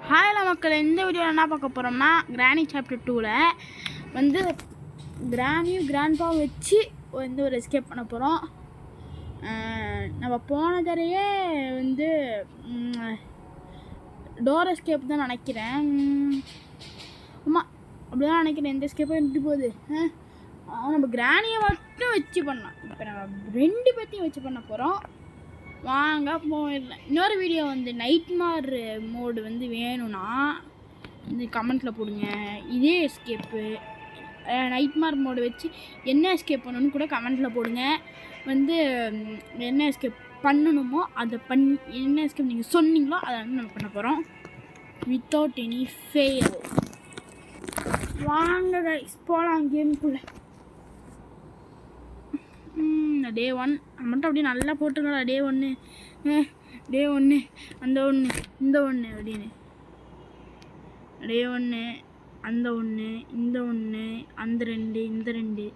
ஹாய்ல மக்கள், இந்த வீடியோவில் என்ன பார்க்க போகிறோம்னா கிராணி சாப்டர் 2ல் வந்து கிராணியும் கிராண்ட்பாவும் வச்சு வந்து ஒரு எஸ்கேப் பண்ண போகிறோம். நம்ம போன தடவையே வந்து டோர் எஸ்கேப் தான் நினைக்கிறேன். ஆமாம், அப்படிதான் நினைக்கிறேன். எந்த எஸ்கேப்பும் எப்படி போகுது. நம்ம கிராணியை மட்டும் வச்சு பண்ணோம். இப்போ நம்ம ரெண்டு பேர்த்தையும் வச்சு பண்ண போகிறோம். வாங்க போயிடலாம். இன்னொரு வீடியோ வந்து நைட்மார் மோடு வந்து வேணும்னா வந்து கமெண்ட்டில் போடுங்க. இதே எஸ்கேப்பு நைட்மார் மோடு வச்சு என்ன எஸ்கேப் பண்ணணும்னு கூட கமெண்ட்டில் போடுங்க. வந்து என்ன எஸ்கேப் பண்ணணுமோ அதை என்ன எஸ்கேப் நீங்கள் சொன்னீங்களோ அதை வந்து நம்ம பண்ண போகிறோம் வித்தவுட் எனி ஃபெயில். வாங்க கைஸ் போகலாம் கேமுக்குள்ளே. டே 1 மட்டும் அப்படியே நல்லா போட்டுருங்களா. டே 1 அந்த ஒன்று இந்த ஒன்று அப்படின்னு. டே 1 அந்த ஒன்று இந்த ஒன்று அந்த 2 இந்த 2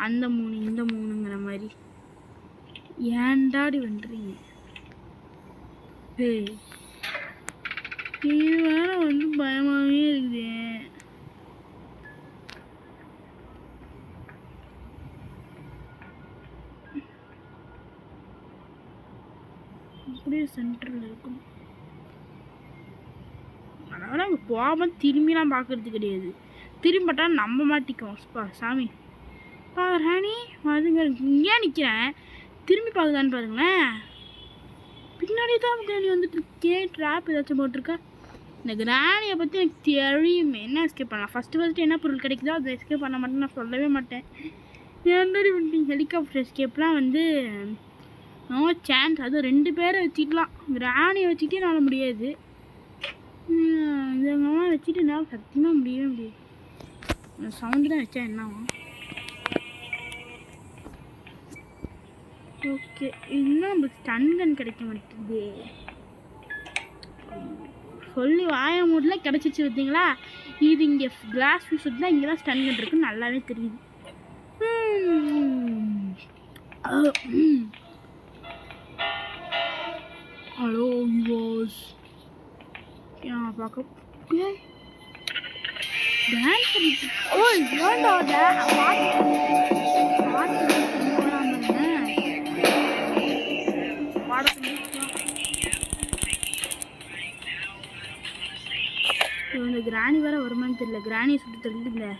அந்த 3 இந்த 3ங்கிற மாதிரி. ஏன்டாடி பண்ணுறீங்க? இது வேற வந்து பயமாகவே இருக்குது. அப்படியே சென்டரில் இருக்கும். அதனால் அங்கே போகாமல் திரும்பிலாம் பார்க்கறது கிடையாது. திரும்பிட்டா நம்ம மாட்டிக்குவோம். சாமி ராணி அதுங்க இங்கே நிற்கிறேன். திரும்பி பார்க்குதான்னு பாருங்களேன். பின்னாடி தான் கிராணி வந்துட்டு இருக்கே. ட்ராப் ஏதாச்சும் போட்டிருக்கா? இந்த கிராணியை பற்றி எனக்கு தெரியுமே. என்ன எஸ்கேப் பண்ணலாம்? ஃபஸ்ட்டு என்ன பொருள் கிடைக்குதோ அதை எஸ்கேப் பண்ண மாட்டேன். நான் சொல்லவே மாட்டேன். ஏன்டாடி ஹெலிகாப்டர் எஸ்கேப்லாம் வந்து நோ சான்ஸ். அதுவும் 2 பேரை வச்சுக்கலாம். கிராணியை வச்சுக்கிட்டே என்னால் முடியாது. இதெல்லாம் வச்சுட்டு என்னால் சத்தியமாக முடியவே முடியாது. சவுண்டு தான் வச்சா என்ன ஆகும்? ஓகே, இன்னும் நம்மளுக்கு ஸ்டன் கன் கிடைக்க மாட்டேங்குது. சொல்லி வாய மூடல கிடச்சிச்சு பார்த்தீங்களா? இது இங்கே கிளாஸ் ஃபிஷ் தான். இங்கே தான் ஸ்டன் கன் இருக்குன்னு நல்லாவே தெரியுது. ஹலோ யூவர்ஸ், நான் பார்க்க டான்ஸ் பண்ணிட்டு இந்த கிராணி வேற வருமானு தெரியல. கிராணியை சுட்டு தள்ளிட்டு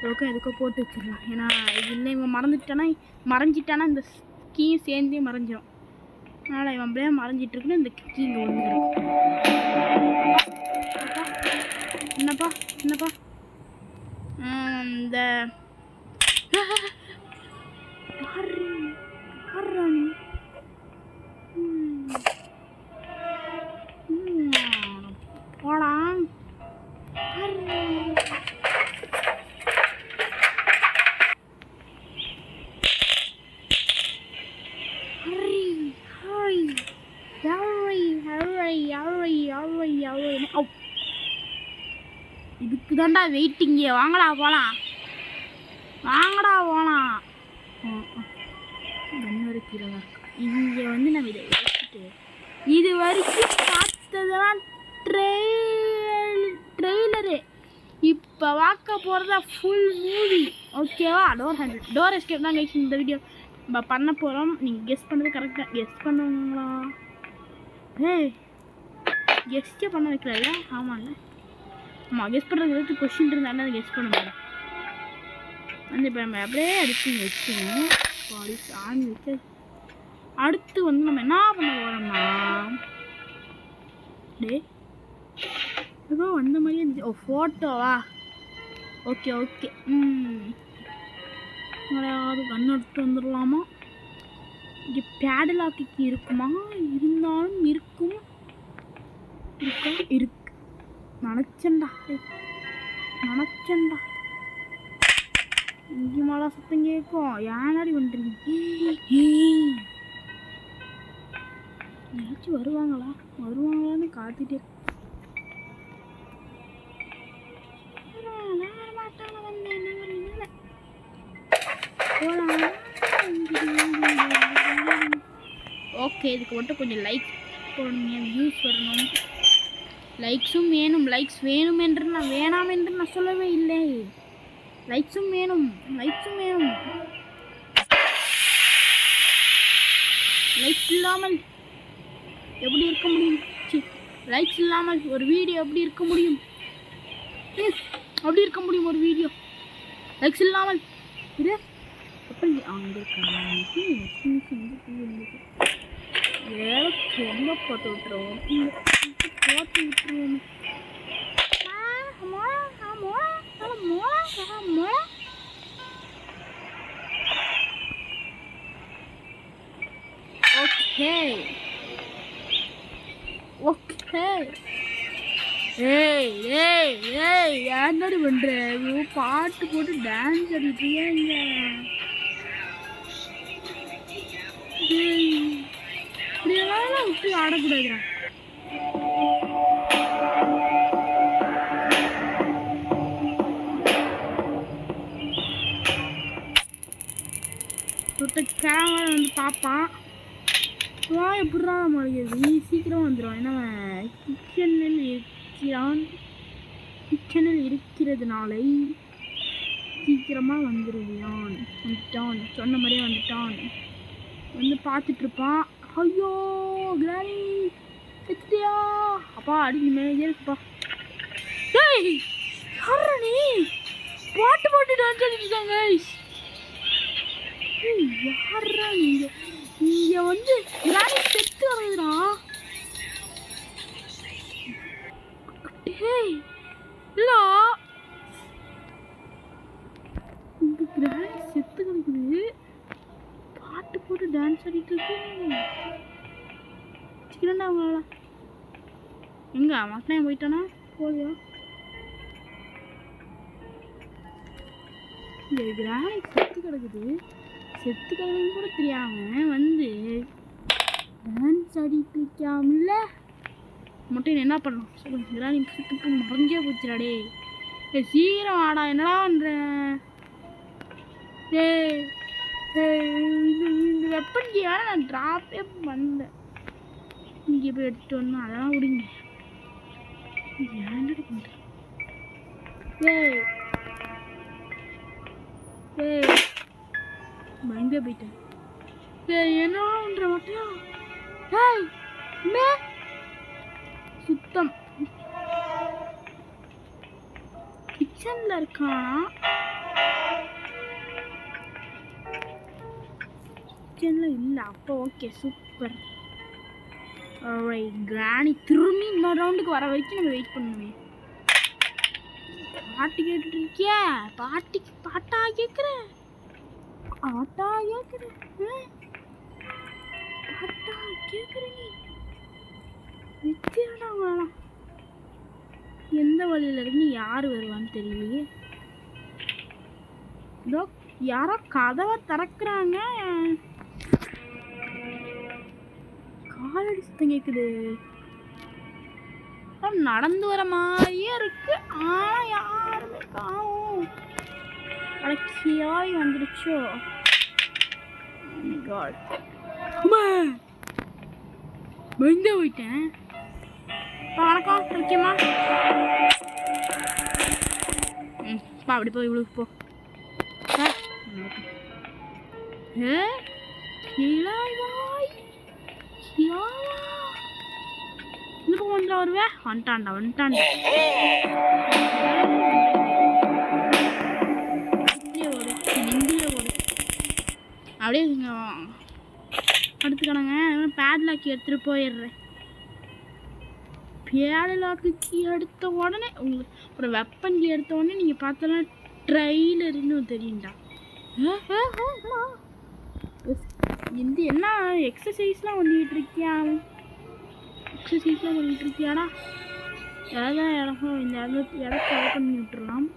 ஓகே எதுக்கோ போட்டு வச்சிடலாம். ஏன்னா இல்லை இவன் மறைஞ்சிட்டானா இந்த கீயும் சேர்ந்தே மறைஞ்சிடும். அதனால் இவன் அப்படியே மறைஞ்சிட்டு இருக்குன்னு இந்த கீ இங்கே ஒன்று இருக்கு. என்னப்பா இந்த போலாம். இதுக்கு தாண்டா வெயிட்டிங்க. வாங்கடா போகலாம். கீழே இங்கே வந்து நம்ம இதை வச்சுட்டு இது வரைக்கும் பார்த்ததெல்லாம் ட்ரெய்லரு. இப்போ பார்க்க போகிறதா ஃபுல் மூவி. ஓகேவா? டோர் எஸ்கேப் தான் கைஸ் இந்த வீடியோ நம்ம பண்ண போகிறோம். நீங்கள் கெஸ் பண்ணுறது கரெக்டாக கெஸ் பண்ணுவீங்களா? கெஸ்ட்டே பண்ண வைக்கல. ஆமாம்ல, ஆமாம், கெஸ் பண்ணுறது கொஷின் இருந்தாலும் அதை கெஸ் பண்ண முடியும். வந்து இப்போ நம்ம அப்படியே அடிச்சு வச்சுக்கணும். சாரி சாமி வச்சு. அடுத்து வந்து நம்ம என்ன பண்ண போகிறோம்னா ஏதோ அந்த மாதிரியே இருந்துச்சு. ஃபோட்டோவா? ஓகே யாராவது கண் எடுத்து வந்துடலாமா? இங்கே பேடலாக்கு இருக்குமா? இருந்தாலும் இருக்கும். இருக்கு நினச்சேன்டா. இங்கே மழை சத்தம் கேட்கும். ஏனாடி வந்துருங்க. யாராச்சும் வருவாங்களான்னு காத்துட்டே ஓகே இதுக்கு மட்டும் கொஞ்சம் லைக் போடுங்க, வியூஸ் வரணும். லைக்ஸும் வேணும், லைக்ஸ் வேணும் என்று நான் வேணாம் என்று நான் சொல்லவே இல்லை. லைக்ஸும் வேணும், லைக்ஸும் வேணும். லைக்ஸ் இல்லாமல் எப்படி இருக்க முடியும்? லைக்ஸ் இல்லாமல் ஒரு வீடியோ எப்படி இருக்க முடியும்? அப்படி இருக்க முடியும் ஒரு வீடியோ லைக்ஸ் இல்லாமல்? இது எப்படி அங்கே ரொம்ப போட்டு விட்டுருவோம், போட்டு விட்டுருவோம். Okay okay. ஏய் ஏய் ஏய் என்னடி பண்ற? பாட்டு போட்டு டான்ஸ் ஆடிட்டுருக்கியா? இப்படியெல்லாம் விட்டு ஆடக்கூடாதுடா. கேமரா வந்து பார்ப்பான், எப்படா முடியாது, சீக்கிரம் வந்துடும். ஏன்னா கிச்சனில் இருக்கிறதுனால சீக்கிரமாக வந்துட்டான். சொன்ன மாதிரியே வந்துட்டான். வந்து பார்த்துட்ருப்பான். ஐயோ கிராணி செத்துட்டியா? அப்பா அடிக்குமே இருக்குப்பா. டேய் யாரா நீ? பாட்டு பாட்டு டான்ஸ் ஆடிட்டுருக்காங்க. யாரா நீங்க? இங்க வந்து கிராணி செத்து வருதுடா. டேய் இல்ல இந்த கிராணி செத்து கிடக்குது, பாட்டு போட்டு டான்ஸ் ஆடிட்டு இருக்கு. சிக்கனண்டா அவங்களால எங்க மக்களையும் போயிட்டானா? போலியா இந்த கிராணி செத்து கிடக்குது, செத்து கிடக்குன்னு கூட தெரியாம வந்து டான்ஸ் ஆடிட்டு இருக்காமல. மட்டும் என்ன பண்ணலாம் சொல்லுங்க? கிராணி செத்துக்கு மறைஞ்சே போச்சுடாடே. சீக்கிரம் ஆடா, என்னடா பண்ற? இந்த வெப்பன் வேற நான் ட்ராப்பே பண்ணல. இங்கே போய் எடுத்துட்டு வரணும், அதெல்லாம் விடுங்க. ஏன்டா பண்ணுறேன்? பயந்தே போயிட்டேன். என்ன பண்ற மட்டும் சுத்தம் கிச்சன்ல இருக்கானா? கிச்சன்ல இல்ல. அப்போ ஓகே சூப்பர். கிராணி திரும்பி இன்னொரு ரவுண்டுக்கு வர வரைக்கும் நம்ம வெயிட் பண்ணுமே. பாட்டு கேட்டுட்டு இருக்கியா? பாட்டா கேட்குற? ஆட்டா கேட்குற? பாட்டா கேட்குற? நீ வித்தியாடா வேணாம். எந்த வழியில இருந்து யார் வருவான்னு தெரியலையே. இதோ யாரோ கதவை திறக்கிறாங்க. காலடி சத்தம் கேக்குது. நடந்து வர மாதிரியே இருக்கு, ஆனா யாருமே காணோம். அடக்கியாய் வந்துடுச்சோ. பயந்தே போயிட்டேன். வணக்கம் முக்கியமா அப்படி போய் இவ்வளவு போ. வருவே வந்துட்டான்டா. அப்படியே அடுத்துக்கணுங்க. பேட்லாக்கி எடுத்துட்டு போயிடுறேன். பேட்லாக்கு எடுத்த உடனே உங்களுக்கு ஒரு வெப்பன் எடுத்த உடனே நீங்கள் பார்த்தோன்னா ட்ரைலர்னு தெரியும்டா. இந்த என்ன எக்ஸசைஸ்லாம் பண்ணிக்கிட்டு இருக்கியா? எக்ஸசைஸ்லாம் பண்ணிகிட்டு இருக்கியாடா? எதாவது இடம் இந்த இடத்த பண்ணி விட்டுடலாம்.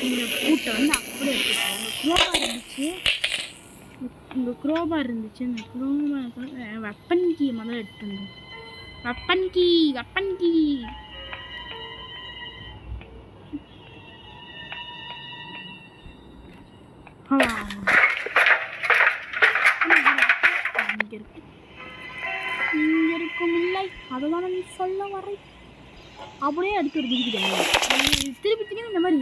இந்த பூட்டை வந்து அப்படியே எடுத்துக்கலாம். உங்கள் குரோபார் இருந்துச்சு. இந்த குரோபார் வெப்பன் கீ முதல்ல எடுத்து வந்தோம். வெப்பன் கீ ஞாபகம் இல்லை, அதுதான் நான் சொல்ல வரேன். அப்படியே அடுத்து ஒரு குதிக்கிட்டாங்க. திருப்பி திருப்பி இந்த மாதிரி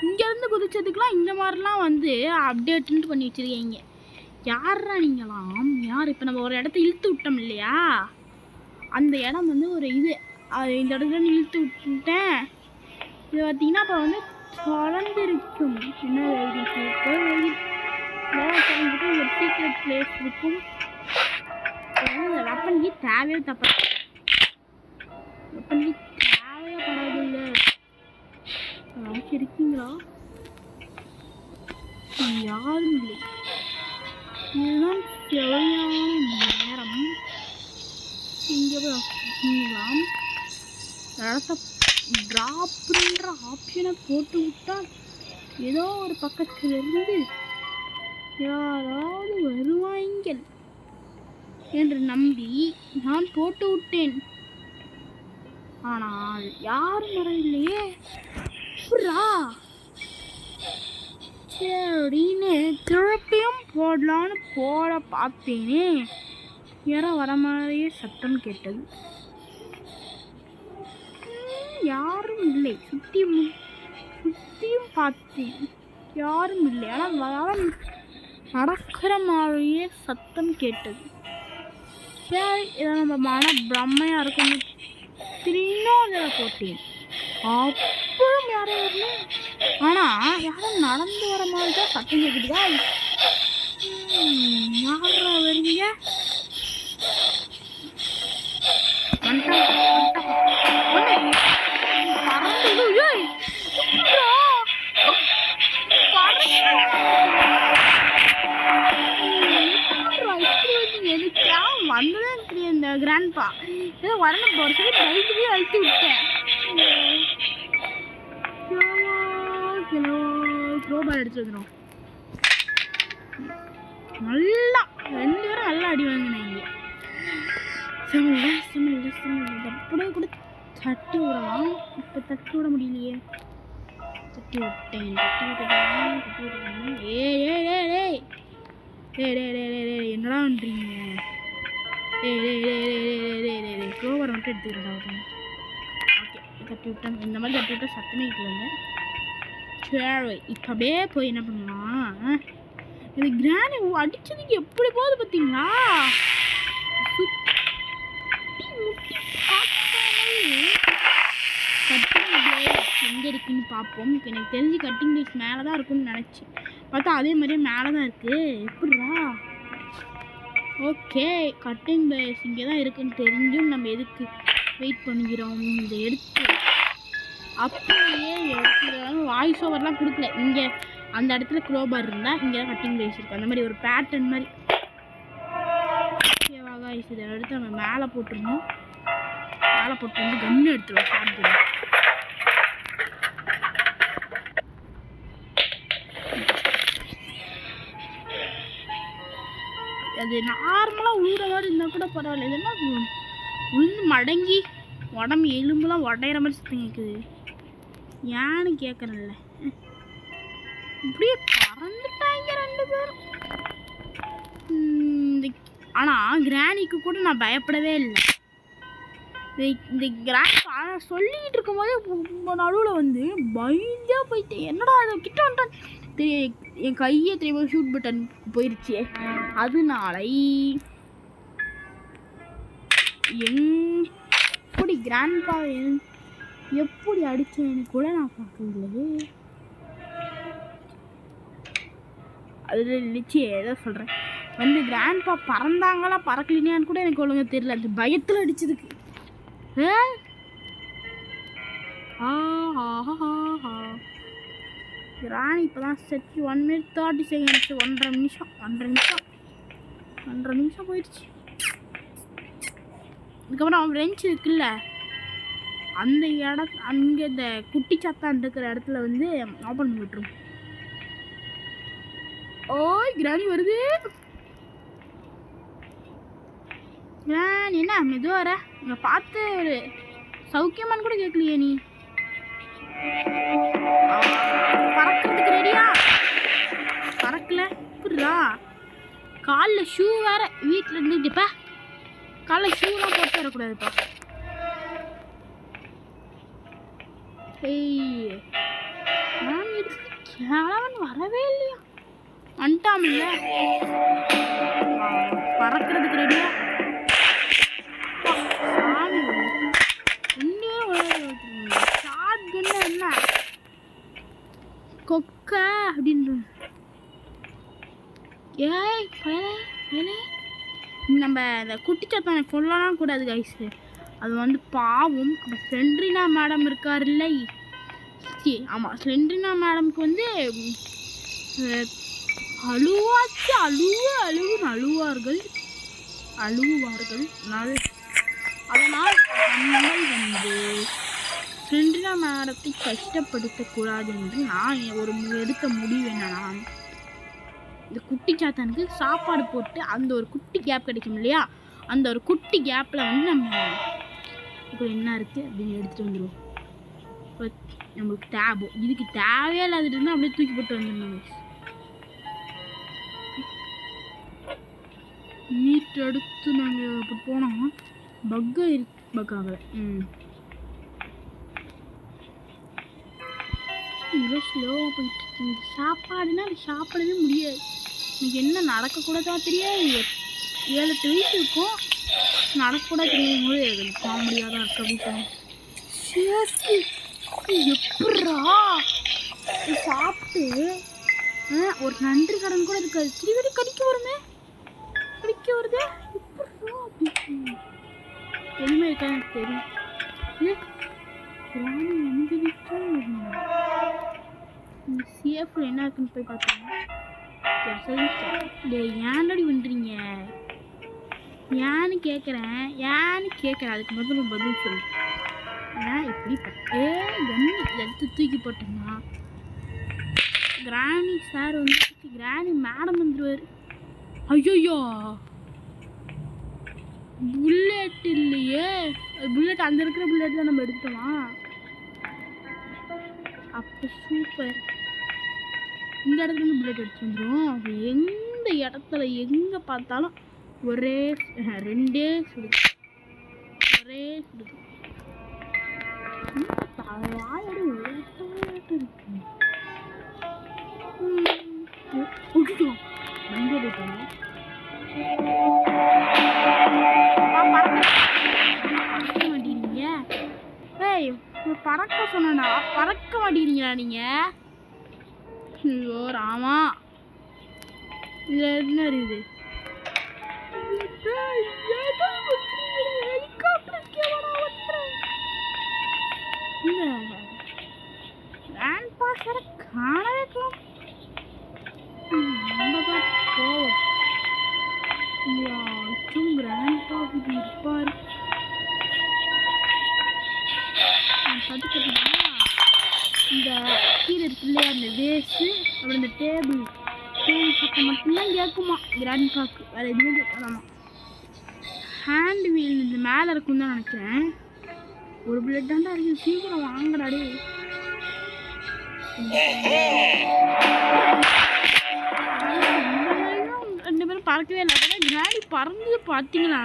இங்கேருந்து குதிச்சதுக்கெலாம் இந்த மாதிரிலாம் வந்து அப்டேட்டுன்ட்டு பண்ணி வச்சுருக்கீங்க. யாரா நீங்களாம்? யார்? இப்போ நம்ம ஒரு இடத்த இழுத்து விட்டோம் இல்லையா, அந்த இடம் வந்து ஒரு இது, இந்த இடத்துல இழுத்து விட்டுட்டேன். இது பார்த்தீங்கன்னா அப்போ வந்து தொடர்ந்துருக்கும். என்ன ஒரு சீக்ரெட் பிளேஸ் இருக்கும். இந்த வெப்பனுக்கு தேவையோ தப்பா, வெப்பனுக்கு தேவையப்படாது. யாராச்சும் இருக்கீங்களா? யாரும் இல்லை. இதுதான் சரியான நேரம். இங்கே போய்லாம் இடத்த ட்ராப்ன்ற ஆப்ஷனை போட்டு விட்டா ஏதோ ஒரு பக்கத்திலிருந்து யாராவது வருவாய்கள் என்று நம்பி நான் போட்டு விட்டேன். ஆனால் யாரும் வரவில்லையே. சரின்னு திருப்பியும் போடலான்னு போட பார்த்தேனே, யாரோ வர மாதிரியே சத்தம் கேட்டது. யாரும் இல்லை. சுற்றியும் பார்த்தேன், யாரும் இல்லை. ஆனால் வரம் நடக்கிற மாதிரியே சத்தம் கேட்டது. சரி, இதை நம்ம மன பிரம்மையாக இருக்கும் திரும்பவும் அதில் போட்டேன். அப்புறம் யாரும் வரல. ஆனால் யாரும் நடந்து வர மாதிரி தான் சத்தம் கேட்குதுதா. யாரா வரீங்க? வந்ததான் தெரியும். இந்த கிராண்ட்பா ஏதோ வரணும் போற சொல்லி பைக்கு அழுத்தி விட்டேன். க்ரோபால் எடுத்து வந்துடும். நல்லா 2 பேரும் நல்லா அடி வாங்கினாங்க. அப்படியே கூட தட்டி விடலாம். இப்போ தட்டி விட முடியலையே. தட்டி விட்டேன். என்னடா பண்றீங்க? க்ளோவர் மட்டும் எடுத்துக்கிறேன். ஓகே, தட்டி விட்டேன். இந்த மாதிரி தட்டி விட்டா சத்தமே கேட்கலங்க. சரி, இப்போ அப்படியே போய் என்ன பண்ணலாம்? இது கிராணி அடிச்சதுக்கு எப்படி போகுது பார்த்தீங்களா? எங்கே இருக்குன்னு பார்ப்போம். எனக்கு தெரிஞ்சு கட்டிங் பிளேஸ் மேலே தான் இருக்குன்னு நினச்சேன். பார்த்தா அதே மாதிரியே மேலே தான் இருக்குது. எப்படிரா? ஓகே, கட்டிங் பிளேஸ் இங்கே தான் இருக்குன்னு தெரிஞ்சும் நம்ம எதுக்கு வெயிட் பண்ணிக்கிறோம்? இதை எடுத்து அப்படியே எடுத்து வாய்ஸ் ஓவர்லாம் கொடுக்கல. இங்கே அந்த இடத்துல க்ளோபார் இருந்தால் இங்கே தான் கட்டிங் பிளேஸ் இருக்குது. அந்த மாதிரி ஒரு பேட்டர்ன் மாதிரி. ஓகேவா காய்ஸ்? இதை எடுத்து நம்ம மேலே போட்டுருந்தோம். மேலே போட்டு வந்து கன்று எடுத்துருவோம். சாப்பிட்டு அது நார்மலாக உழுற மாதிரி இருந்தால் கூட பரவாயில்ல. இதுன்னா உளுந்து மடங்கி உடம்பு எலும்புலாம் உடையிற மாதிரி சுத்தம் கேட்குது. ஏன்னு கேட்குறேன்ல. இப்படியே பறந்துட்டாங்க 2 பேரும். ஆனால் கிராணிக்கு கூட நான் பயப்படவே இல்லை. இந்த கிராண்ட் சொல்லிக்கிட்டு இருக்கும்போது நடுவில் வந்து பயந்தே போயிட்டேன். என்னடா அதை கிட்ட வந்துட்டான். என் கையை தெரியுமா ஷூட் பட்டன் போயிடுச்சு. அதனால எப்படி கிராண்ட்பா எப்படி அடிச்சேன்னு கூட நான் பார்க்கலையே. அதில் இருந்துச்சு ஏதோ சொல்கிறேன் வந்து கிராண்ட்பா பறந்தாங்களா பறக்கலினான்னு கூட எனக்கு ஒழுங்கா தெரியல. அந்த பயத்தில் அடிச்சதுக்கு. ராணி இப்போ தான் செட் 1 minute 30 seconds. 1.5 நிமிஷம் போயிடுச்சு. அதுக்கப்புறம் ரெஞ்ச் இருக்குல்ல, அந்த இடம் அங்கே இந்த குட்டி சத்தான் இருக்கிற இடத்துல வந்து ஓப்பன் பண்ணி விட்டுரும். ஓய் கிராணி வருது. கிராணி என்ன மெதுவாக வர? இங்கே பார்த்து ஒரு சௌக்கியமானு கூட கேட்கலையே நீ. பறக்கிறதுக்கு ரெடியா? பறக்கல. புரியுதா? காலில் ஷூ வேற வீட்டில் இருந்துட்டுப்பா. காலைல ஷூலாம் போட்டு வரக்கூடாதுப்பா. ஏய் நான் கிழவன் வரவே இல்லையா? வந்துட்டாமில்ல, பறக்கிறதுக்கு ரெடியா? சாமி ஷார்ட் கன்னு என்ன கொக்க அப்படின்னு. ஏய் நம்ம இந்த குட்டிச்சாத்தானை கொல்லலாம் கூடாது கைஸ், அது வந்து பாவம். அப்போ ஸ்லெண்ட்ரினா மேடம் இருக்கார் இல்லை? ஆமாம், ஸ்லெண்ட்ரினா மேடம்க்கு வந்து அழுவார்கள். அதனால் நம்மை வந்து ஸ்லெண்ட்ரினா மேடத்தை கஷ்டப்படுத்தக்கூடாது என்று நான் எடுத்த முடிவு என்னன்னா, இந்த குட்டி சாத்தானுக்கு சாப்பாடு போட்டு அந்த ஒரு குட்டி கேப் கிடைக்கும் இல்லையா, அந்த ஒரு குட்டி கேப்பில் வந்து நம்ம இப்போ என்ன இருக்குது அப்படின்னு எடுத்துகிட்டு வந்துடுவோம். இப்போ நம்மளுக்கு டேபோ இதுக்கு தேவையே இல்லாதது இருந்தால் அப்படியே தூக்கி போட்டு வந்துடணும். மீட் எடுத்து நாங்கள் இப்போ போனோம், பக் ஆகலை. இவ்வளோ ஸ்லோவாக போயிட்டுருக்கு. சாப்பாடுனா அது சாப்பிடவே முடியாது. எனக்கு என்ன நடக்கக்கூட தான் தெரியாது. 7-8 வயசு இருக்கும், நடக்கக்கூட தெரியும் போது அது காமெடியாக தான் இருக்கு அப்படின்னு எப்படா சாப்பிட்டு ஒரு நன்றி கடன் கூட இருக்காது. திருவிடி கடிக்க வருது எப்படா அப்படின்னு எதுவுமே இருக்கா எனக்கு தெரியும். இந்த சிஎஃப்ல என்ன இருக்குன்னு போய் பார்த்தோம். ஏன்டி வந்துறீங்க? ஏன்னு கேட்குறேன் அதுக்கு பதில் சொல்லு. ஏன் இப்படி எடுத்து தூக்கி போட்டோம்னா கிராணி சார் வந்து கிராணி மேடம் வந்துடுவார். ஐயோ புல்லட் இல்லையே, புல்லட் அந்த இருக்கிற புல்லட் தான் நம்ம எடுத்துட்டோமா? அப்போ சூப்பர். இந்த இடத்துல இருந்து புல்லட் எடுத்து வந்துடும். எந்த இடத்துல எங்கே பார்த்தாலும் ஒரே சுடுது. வாயோட இருக்கு. மாட்டீங்க. ஏய் பறக்க சொன்னா பறக்க மாட்டீங்களா நீங்க? ஐயோ ராமா, இதுல என்ன இருக்குது? காணவே இருப்பார். இந்த கீழே இருக்கு இல்லையா, அந்த வேஸ்ட்டு அப்புறம் இந்த டேபிள் சத்தம் மட்டும்தான் கேட்குமா கிராண்ட்பாக்கு, வேறு எதுவுமே கேட்கலாமா. ஹேண்ட் வீல் இந்த மேலே இருக்குன்னு தான் நினைக்கிறேன். ஒரு பிளட் தாண்டா இருக்குது, சீக்கிரம் வாங்கடாடே. ரெண்டு பேரும் பறக்கவே இல்லை. அப்போ கிராண்டி பறந்து பார்த்தீங்களா,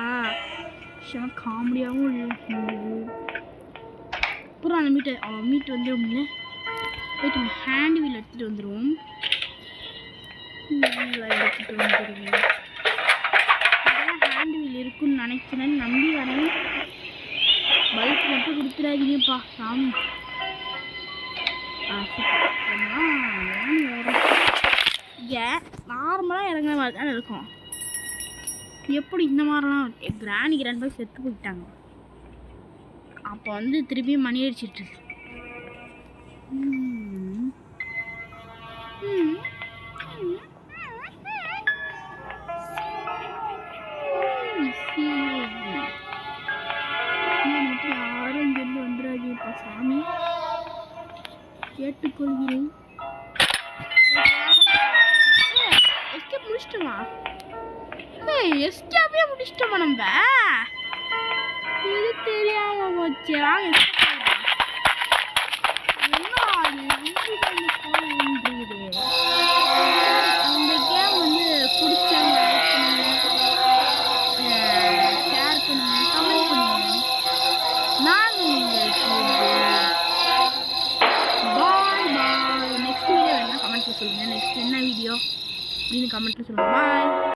காமெடியாகவும் இருந்தது. அப்புறம் அந்த மீட் வந்து போயிட்டு ஹேண்ட் வீல் எடுத்துகிட்டு வந்துடுவோம். ஹேண்ட் வீல் இருக்குன்னு நினைக்கிறேன்னு நம்பி வரேன். பல்ப் மட்டும் கொடுத்துடாதீங்கப்பா சாமி. நார்மலாக இறங்குற மாதிரி தானே இருக்கும். எப்படி இந்த மாதிரிலாம் கிராணி பாய் செத்து போயிட்டாங்க. அப்போ வந்து திருப்பி மணி அடிச்சிட்டு யாரும் இங்கிருந்து வந்துடாதீங்கப்பா சாமி, கேட்டுக்கொள்கிறேன். எஸ்கேப் முடிச்சிட்டோமா? எஸ்கேப்பே முடிச்சிட்டோமா நம்ம? இது தெரியாம போச்சு. வாங்க இந்த கேம் வந்து பிடிச்சவங்க ஷேர் பண்ணுங்க, சொல்லுங்கள் நெக்ஸ்ட் என்ன வீடியோ அப்படின்னு கமெண்ட்டில் சொல்லுங்கள். பாய்.